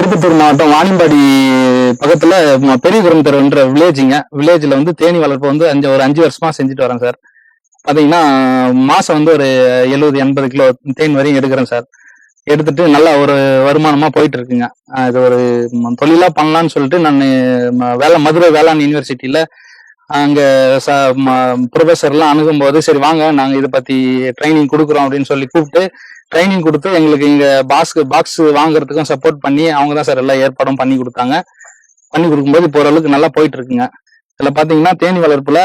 திருப்பத்தூர் மாவட்டம் வாணியம்பாடி பக்கத்துல பெரியகுரம் தெருன்ற வில்லேஜ்ல வந்து தேனி வளர்ப்பு வந்து ஒரு 5 வருஷமா செஞ்சுட்டு வரேன் சார். பாத்தீங்கன்னா மாசம் வந்து ஒரு 70-80 கிலோ தேன் வரையும் எடுக்கிறேன் சார். எடுத்துட்டு நல்லா ஒரு வருமானமா போயிட்டு இருக்குங்க. இது ஒரு தொழிலா பண்ணலான்னு சொல்லிட்டு நான் மதுரை வேளாண் யூனிவர்சிட்டியில அங்க ப்ரொஃபஸர் எல்லாம் அணுகும் போது சரி வாங்க நாங்க இதை பத்தி ட்ரைனிங் கொடுக்குறோம் அப்படின்னு சொல்லி கூப்பிட்டு ட்ரைனிங் கொடுத்து எங்களுக்கு இங்க பாக்ஸ் வாங்குறதுக்கும் சப்போர்ட் பண்ணி அவங்க தான் சார் எல்லாம் ஏற்பாடும் பண்ணி கொடுத்தாங்க. பண்ணி கொடுக்கும்போது இப்போ ஓரளவுக்கு நல்லா போயிட்டு இருக்குங்க. இதுல பாத்தீங்கன்னா தேனி வளர்ப்புல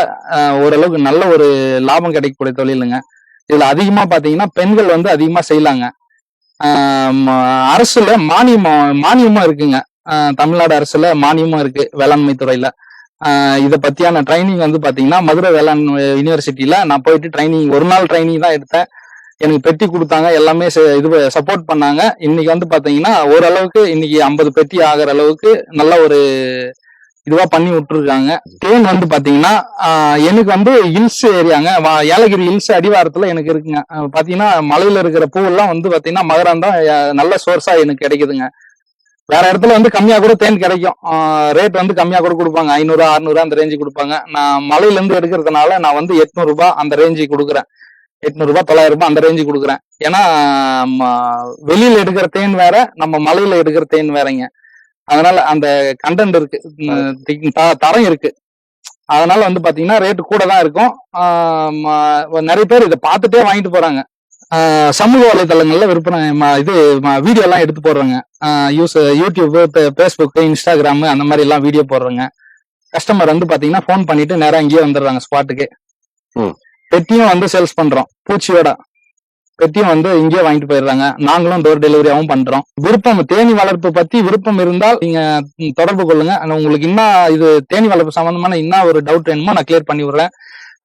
ஓரளவுக்கு நல்ல ஒரு லாபம் கிடைக்கக்கூடிய தொழிலுங்க. இதுல அதிகமா பாத்தீங்கன்னா பெண்கள் வந்து அதிகமா செய்யலாங்க. அரசுல மானியமும் இருக்குங்க. தமிழ்நாடு அரசுல மானியமும் இருக்கு வேளாண்மை துறையில. இதை பத்தியான ட்ரைனிங் வந்து பாத்தீங்கன்னா மதுரை வேளாண் யூனிவர்சிட்டியில நான் போயிட்டு ட்ரைனிங் ஒரு நாள் ட்ரைனிங் தான் எடுத்தேன். எனக்கு பெட்டி கொடுத்தாங்க, எல்லாமே இது சப்போர்ட் பண்ணாங்க. இன்னைக்கு வந்து பாத்தீங்கன்னா ஓரளவுக்கு இன்னைக்கு 50 பெட்டி ஆகிற அளவுக்கு நல்ல ஒரு இதுவா பண்ணி விட்டுருக்காங்க. தேன் வந்து பாத்தீங்கன்னா எனக்கு வந்து ஹில்ஸ் ஏரியாங்க, ஏலகிரி ஹில்ஸ் அடிவாரத்துல எனக்கு இருக்குங்க. பாத்தீங்கன்னா மலையில இருக்கிற பூவெல்லாம் வந்து பாத்தீங்கன்னா மகரந்தான் நல்ல சோர்ஸா எனக்கு கிடைக்குதுங்க. வேற இடத்துல வந்து கம்மியா கூட தேன் கிடைக்கும், ரேட் வந்து கம்மியா கூட கொடுப்பாங்க, 500-600 அந்த ரேஞ்சு கொடுப்பாங்க. நான் மலையில இருந்து எடுக்கிறதுனால நான் வந்து 800 ரூபாய் அந்த ரேஞ்சு கொடுக்குறேன். 800 ரூபாய் 900 ரூபாய் அந்த ரேஞ்சு கொடுக்குறேன். ஏன்னா வெளியில எடுக்கிற தேன் வேற, நம்ம மலையில எடுக்கிற தேன் வேறங்க. அதனால அந்த கண்டென்ட் இருக்கு, தரம் இருக்கு. அதனால வந்து பாத்தீங்கன்னா ரேட்டு கூட தான் இருக்கும். நிறைய பேர் இதை பார்த்துட்டே வாங்கிட்டு போறாங்க. சமூக வலைதளங்கள்ல விற்பனை வீடியோ எல்லாம் எடுத்து போடுறாங்க. யூடியூப், பேஸ்புக், இன்ஸ்டாகிராம் அந்த மாதிரி எல்லாம் வீடியோ போடுறாங்க. கஸ்டமர் வந்து பாத்தீங்கன்னா போன் பண்ணிட்டு நேரம் இங்கேயே வந்துடுறாங்க ஸ்பாட்டுக்கு. பெட்டியும் வந்து சேல்ஸ் பண்றோம், பூச்சியோட பெட்டியும் வந்து இங்கேயே வாங்கிட்டு போயிடுறாங்க. நாங்களும் டோர் டெலிவரியாவும் பண்றோம். விருப்பம் தேனி வளர்ப்பு பத்தி விருப்பம் இருந்தால் நீங்க தொடர்பு கொள்ளுங்க. உங்களுக்கு இன்னும் இது தேனி வளர்ப்பு சம்பந்தமான இன்னும் ஒரு டவுட் வேணுமோ நான் கிளியர் பண்ணி விடுறேன்.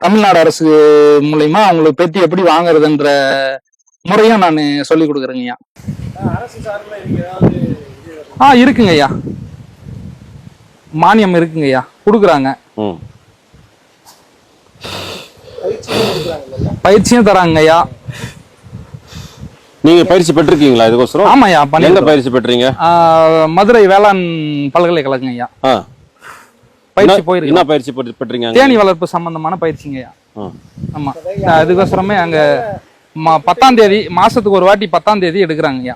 தமிழ்நாடு அரசு மூலயமா அவங்களுக்கு பெட்டி எப்படி வாங்குறதுன்ற முறையும் நான் சொல்லி கொடுக்குறேங்க ஐயா. இருக்குங்க ஐயா, மானியம் இருக்குங்க ஐயா, கொடுக்குறாங்க. பயிற்சியும் தராங்க ஐயா. நீங்க பயிற்சி பெற்றிருக்கீங்களா இதுக்கோசரம்? ஆமாய்யா. எங்க பயிற்சி பெற்றீங்க? மதுரை வேளாண் பல்கலைக்கழகம் ஐயா. பயிற்சி போயிருக்கு. என்ன பயிற்சி பெற்றீங்க? தேனி வளர்ப்பு சம்பந்தமான பயிற்சிங்க ஐயா. ஆமா, அதுக்கோசரமே அங்க 10ஆம் தேதி மாசத்துக்கு ஒரு வாட்டி 10ஆம் தேதி எடுக்கிறாங்க ஐயா.